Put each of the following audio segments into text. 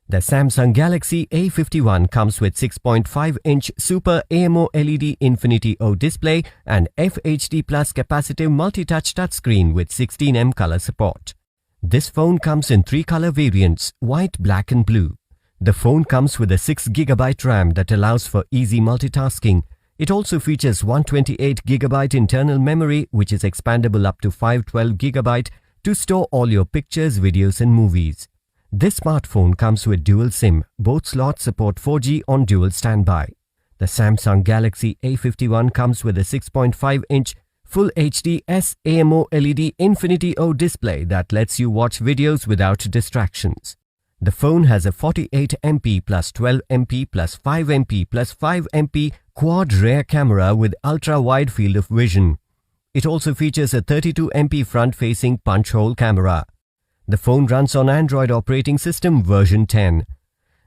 The Samsung Galaxy A51 comes with 6.5-inch Super AMOLED Infinity O display and FHD Plus capacitive multi-touch touchscreen with 16mm color support. This phone comes in 3 color variants, white, black and blue. The phone comes with a 6GB RAM that allows for easy multitasking. It also features 128GB internal memory, which is expandable up to 512GB to store all your pictures, videos and movies. This smartphone comes with dual SIM. Both slots support 4G on dual standby. The Samsung Galaxy A51 comes with a 6.5-inch Full HD AMOLED Infinity O display that lets you watch videos without distractions. The phone has a 48MP plus 12MP plus 5MP plus 5MP quad rear camera with ultra-wide field of vision. It also features a 32MP front-facing punch-hole camera. The phone runs on Android operating system version 10.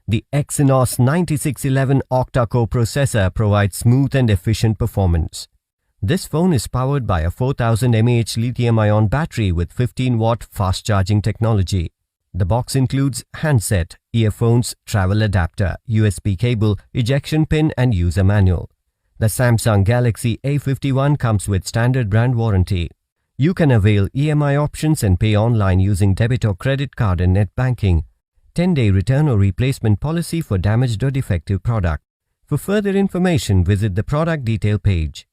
The Exynos 9611 octa-core processor provides smooth and efficient performance. This phone is powered by a 4000 mAh lithium-ion battery with 15-watt fast charging technology. The box includes handset, earphones, travel adapter, USB cable, ejection pin and user manual. The Samsung Galaxy A51 comes with standard brand warranty. You can avail EMI options and pay online using debit or credit card and net banking. 10-day return or replacement policy for damaged or defective product. For further information, visit the product detail page.